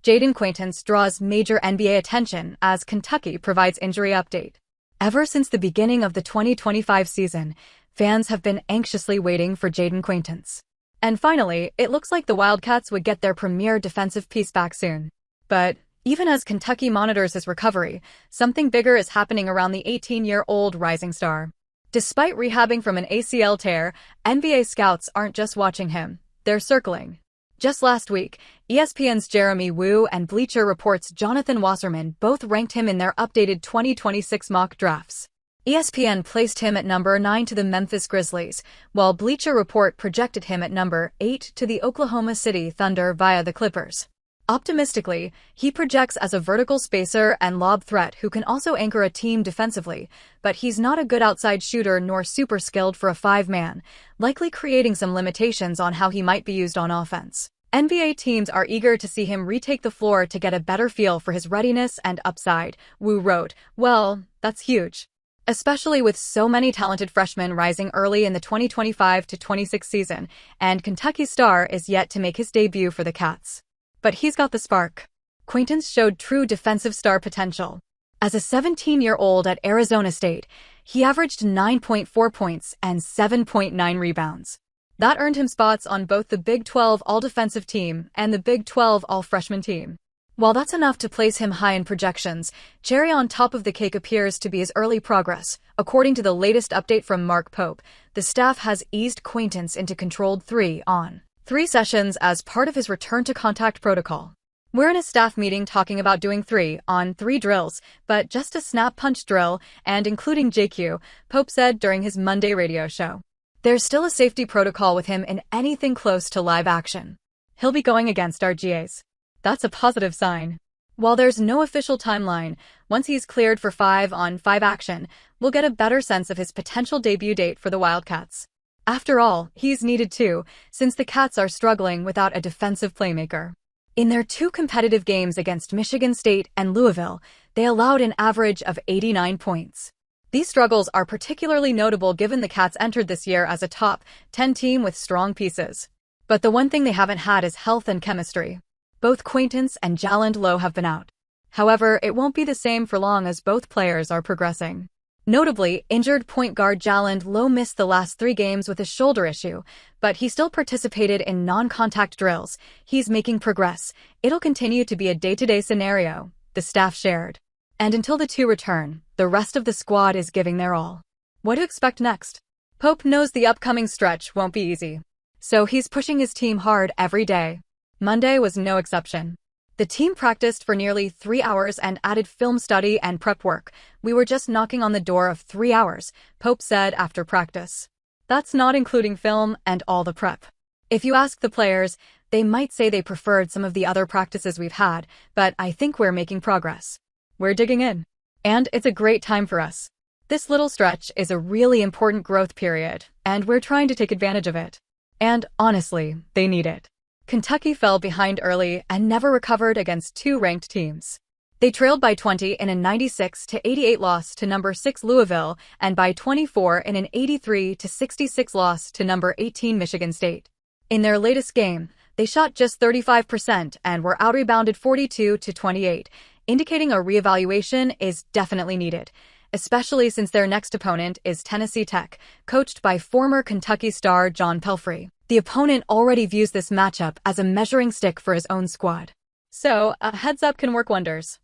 Jayden Quaintance draws major NBA attention as Kentucky provides injury update. Ever since the beginning of the 2025 season, fans have been anxiously waiting for Jayden Quaintance. And finally, it looks like the Wildcats would get their premier defensive piece back soon. But even as Kentucky monitors his recovery, something bigger is happening around the 18-year-old rising star. Despite rehabbing from an ACL tear, NBA scouts aren't just watching him, they're circling. Just last week, ESPN's Jeremy Woo and Bleacher Report's Jonathan Wasserman both ranked him in their updated 2026 mock drafts. ESPN placed him at number 9 to the Memphis Grizzlies, while Bleacher Report projected him at number 8 to the Oklahoma City Thunder via the Clippers. Optimistically, he projects as a vertical spacer and lob threat who can also anchor a team defensively, but he's not a good outside shooter nor super skilled for a five-man, likely creating some limitations on how he might be used on offense. NBA teams are eager to see him retake the floor to get a better feel for his readiness and upside, Wu wrote. Well, that's huge. Especially with so many talented freshmen rising early in the 2025-26 season, and Kentucky's star is yet to make his debut for the Cats. But he's got the spark. Quaintance showed true defensive star potential. As a 17-year-old at Arizona State, he averaged 9.4 points and 7.9 rebounds. That earned him spots on both the Big 12 All-Defensive Team and the Big 12 All-Freshman Team. While that's enough to place him high in projections, cherry on top of the cake appears to be his early progress. According to the latest update from Mark Pope, the staff has eased Quaintance into controlled 3-on-3 sessions as part of his return-to-contact protocol. We're in a staff meeting talking about doing 3-on-3 drills, but just a snap-punch drill, and including JQ, Pope said during his Monday radio show. There's still a safety protocol with him in anything close to live action. He'll be going against our GAs. That's a positive sign. While there's no official timeline, once he's cleared for 5-on-5 action, we'll get a better sense of his potential debut date for the Wildcats. After all, he's needed too, since the Cats are struggling without a defensive playmaker. In their two competitive games against Michigan State and Louisville, they allowed an average of 89 points. These struggles are particularly notable given the Cats entered this year as a top 10 team with strong pieces. But the one thing they haven't had is health and chemistry. Both Quaintance and Jaylen Lowe have been out. However, it won't be the same for long as both players are progressing. Notably, injured point guard Jaylen Lowe missed the last 3 games with a shoulder issue, but he still participated in non-contact drills. He's making progress. It'll continue to be a day-to-day scenario, the staff shared. And until the two return, the rest of the squad is giving their all. What to expect next? Pope knows the upcoming stretch won't be easy, so he's pushing his team hard every day. Monday was no exception. The team practiced for nearly 3 hours and added film study and prep work. We were just knocking on the door of 3 hours, Pope said after practice. That's not including film and all the prep. If you ask the players, they might say they preferred some of the other practices we've had, but I think we're making progress. We're digging in. And it's a great time for us. This little stretch is a really important growth period, and we're trying to take advantage of it. And honestly, they need it. Kentucky fell behind early and never recovered against 2 ranked teams. They trailed by 20 in a 96-88 loss to number 6 Louisville and by 24 in an 83-66 loss to number 18 Michigan State. In their latest game, they shot just 35% and were out-rebounded 42-28, indicating a reevaluation is definitely needed, especially since their next opponent is Tennessee Tech, coached by former Kentucky star John Pelphrey. The opponent already views this matchup as a measuring stick for his own squad. So, a heads-up can work wonders.